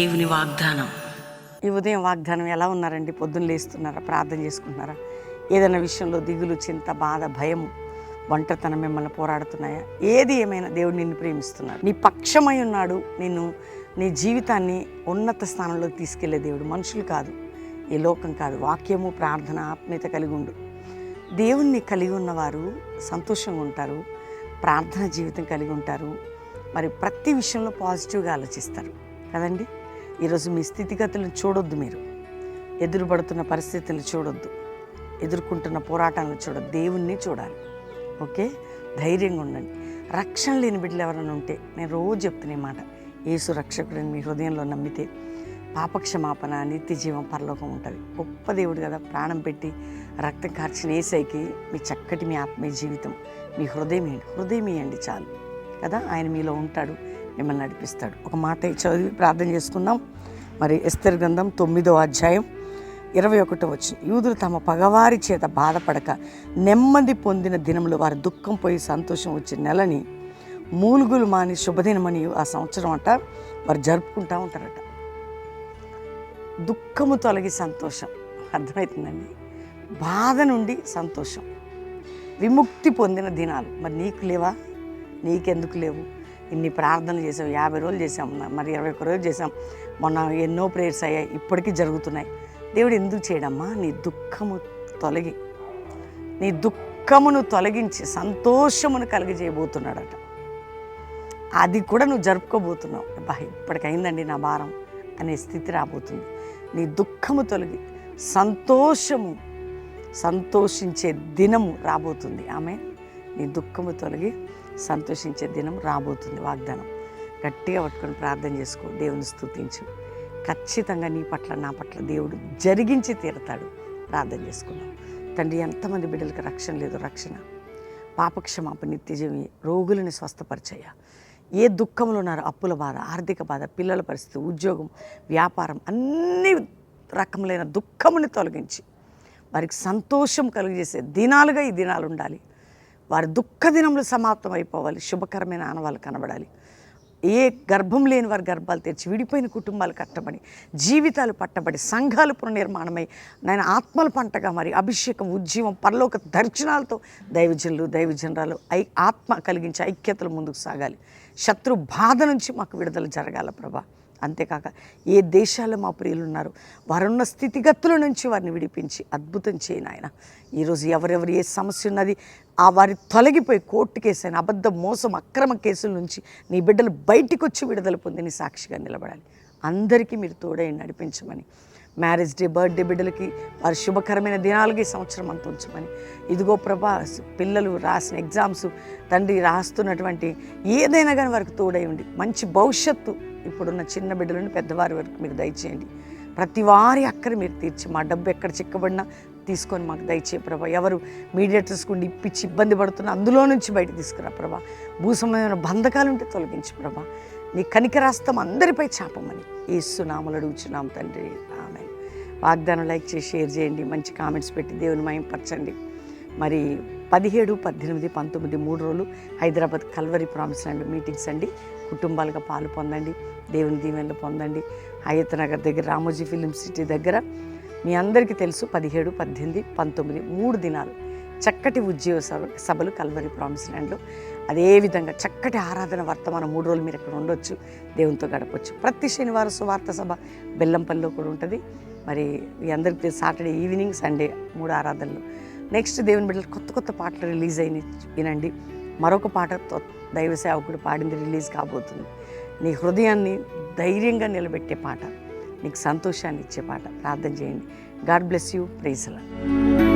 దేవుని వాగ్దానం. ఈ ఉదయం వాగ్దానం ఎలా ఉన్నారండి? పొద్దున్న లేస్తున్నారా? ప్రార్థన చేసుకుంటున్నారా? ఏదైనా విషయంలో దిగులు, చింత, బాధ, భయం, ఒంటరితనం మిమ్మల్ని పోరాడుతున్నాయా? ఏది ఏమైనా దేవుడు నిన్ను ప్రేమిస్తున్నాడు, నీ పక్షమై ఉన్నాడు. నీ జీవితాన్ని ఉన్నత స్థానంలోకి తీసుకెళ్లే దేవుడు. మనుషులు కాదు, ఈ లోకం కాదు. వాక్యము, ప్రార్థన, ఆత్మీయత కలిగి ఉండు. దేవుణ్ణి కలిగి ఉన్నవారు సంతోషంగా ఉంటారు, ప్రార్థన జీవితం కలిగి ఉంటారు. మరి ప్రతి విషయంలో పాజిటివ్గా ఆలోచిస్తారు కదండి. ఈరోజు మీ స్థితిగతులను చూడొద్దు, మీరు ఎదురుపడుతున్న పరిస్థితులను చూడొద్దు, ఎదుర్కొంటున్న పోరాటాలను చూడొద్దు, దేవుణ్ణి చూడాలి. ఓకే, ధైర్యంగా ఉండండి. రక్షణ లేని బిడ్డలు ఎవరైనా ఉంటే నేను రోజు చెప్తున్న మాట, యేసు రక్షకుడిని మీ హృదయంలో నమ్మితే పాపక్షమాపణ, నిత్య జీవం, పరలోకం ఉంటుంది. గొప్ప దేవుడు కదా, ప్రాణం పెట్టి రక్తం కార్చిన యేసయ్యకి మీ ఆత్మీయ జీవితం, మీ హృదయం ఇవ్వండి చాలు కదా. ఆయన మీలో ఉంటాడు, మిమ్మల్ని నడిపిస్తాడు. ఒక మాట చదివి ప్రార్థన చేసుకుందాం. మరి ఎస్తేరు గ్రంథం 9వ అధ్యాయం 21వ వచనం. యూదులు తమ పగవారి చేత బాధపడక నెమ్మది పొందిన దినములు, వారి దుఃఖం పోయి సంతోషం వచ్చే నెలని మూలుగులు మాని శుభదినమని ఆ సంవత్సరం అంట వారు జరుపుకుంటూ ఉంటారట. దుఃఖము తొలగి సంతోషం, అర్థమవుతుందండి. బాధ నుండి సంతోషం, విముక్తి పొందిన దినాలు. మరి నీకు లేవా? నీకెందుకు లేవు? ఇన్ని ప్రార్థనలు చేసాం, 50 రోజులు చేసాం, మరి 21 రోజులు చేసాం, మొన్న ఎన్నో ప్రేయర్స్ అయ్యాయి, ఇప్పటికీ జరుగుతున్నాయి. దేవుడు ఎందుకు చేయడమ్మా? నీ దుఃఖమును తొలగించి సంతోషమును కలిగజేయబోతున్నాడట. అది కూడా నువ్వు జరుపుకోబోతున్నావు. ఇప్పటికైందండి నా భారం అనే స్థితి రాబోతుంది. నీ దుఃఖము తొలగి సంతోషించే దినము రాబోతుంది. ఆమె నీ దుఃఖము తొలగి సంతోషించే దినం రాబోతుంది. వాగ్దానం గట్టిగా పట్టుకొని ప్రార్థన చేసుకో, దేవుని స్తుతించు. ఖచ్చితంగా నీ పట్ల, నా పట్ల దేవుడు జరిగించి తీరుతాడు. ప్రార్థన చేసుకున్నాం. తండ్రి, ఎంతమంది బిడ్డలకు రక్షణ లేదు, రక్షణ, పాపక్షమాపణ, నిత్యజీవి, రోగులను స్వస్థపరిచయ్యా. ఏ దుఃఖంలో ఉన్నారో, అప్పుల బాధ, ఆర్థిక బాధ, పిల్లల పరిస్థితి, ఉద్యోగం, వ్యాపారం, అన్ని రకములైన దుఃఖముని తొలగించి వారికి సంతోషం కలుగజేసే దినాలుగా ఈ దినాలు ఉండాలి. వారి దుఃఖ దినములు సమాప్తం అయిపోవాలి. శుభకరమైన ఆనవాళ్ళు కనబడాలి. ఏ గర్భం లేని వారి గర్భాలు తెరిచి, విడిపోయిన కుటుంబాలు కట్టబడి, జీవితాలు పట్టబడి, సంఘాలు పునర్నిర్మాణమై, నేను ఆత్మల పంటగా మరి అభిషేకం, ఉజ్జీవం, పరలోక దర్శనాలతో దైవజనరాలు ఆత్మ కలిగించి ఐక్యతలు ముందుకు సాగాలి. శత్రు బాధ నుంచి మాకు విడుదల జరగాల ప్రభా. అంతేకాక ఏ దేశాల్లో మా ప్రియులు ఉన్నారు, వారున్న స్థితిగతుల నుంచి వారిని విడిపించి అద్భుతం చేయను ఆయన. ఈరోజు ఎవరెవరు ఏ సమస్య ఉన్నది ఆ వారి తొలగిపోయి, కోర్టు కేసు అయిన అబద్ధం, మోసం, అక్రమ కేసుల నుంచి నీ బిడ్డలు బయటికి వచ్చి విడుదల పొంది నీ సాక్షిగా నిలబడాలి. అందరికీ మీరు తోడై నడిపించమని, మ్యారేజ్ డే, బర్త్డే బిడ్డలకి వారి శుభకరమైన దినాలకి సంవత్సరం అంత ఉంచమని. ఇదిగో ప్రభా, పిల్లలు రాసిన ఎగ్జామ్స్, తండ్రి రాస్తున్నటువంటి ఏదైనా కానీ వారికి తోడై ఉండి మంచి భవిష్యత్తు, ఇప్పుడున్న చిన్న బిడ్డల నుండి పెద్దవారి వరకు మీరు దయచేయండి. ప్రతి వారి అక్కర మీరు తీర్చి, మా డబ్బు ఎక్కడ చిక్కబడినా తీసుకొని మాకు దయచే ప్రభా. ఎవరు మీడియేటర్స్ గుండి ఇప్పించి ఇబ్బంది పడుతున్నా అందులో నుంచి బయట తీసుకురా ప్రభా. భూసంబంధమైన బంధకాలు ఉంటే తొలగించి ప్రభా. నీ కనికరాస్తం అందరిపై చాపమని యేసు నామములో అడుగుచున్నాం తండ్రి, ఆమేన్. వాగ్దానం లైక్ చేసి షేర్ చేయండి, మంచి కామెంట్స్ పెట్టి దేవుని మహిమపరచండి. మరి 17, 18, 19 3 రోజులు Hyderabad Calvary promise land meetings అండి. కుటుంబాలుగా పాలు పొందండి, దేవుని దీవెనలు పొందండి. హయత్ నగర్ దగ్గర, రామోజీ ఫిలిం సిటీ దగ్గర మీ అందరికీ తెలుసు. 17, 18, 19 3 దినాలు చక్కటి ఉద్యోగ సభలు కల్వరి ప్రామిస్ ల్యాండ్లో. అదేవిధంగా చక్కటి ఆరాధన వర్తమానం 3 రోజులు మీరు ఇక్కడ ఉండొచ్చు, దేవునితో గడపచ్చు. ప్రతి శనివారం సువార్త సభ బెల్లంపల్లిలో కూడా ఉంటుంది. మరి మీ అందరికీ సాటర్డే ఈవినింగ్, సండే 3 ఆరాధనలు. నెక్స్ట్ దేవుని బిడ్డలు కొత్త పాటలు రిలీజ్ అయిన వినండి. మరొక పాట దైవ సేవకుడు పాడింది రిలీజ్ కాబోతుంది. నీ హృదయాన్ని ధైర్యంగా నిలబెట్టే పాట, నీకు సంతోషాన్ని ఇచ్చే పాట. ప్రార్థన చేయండి. God bless you. Praise the lord.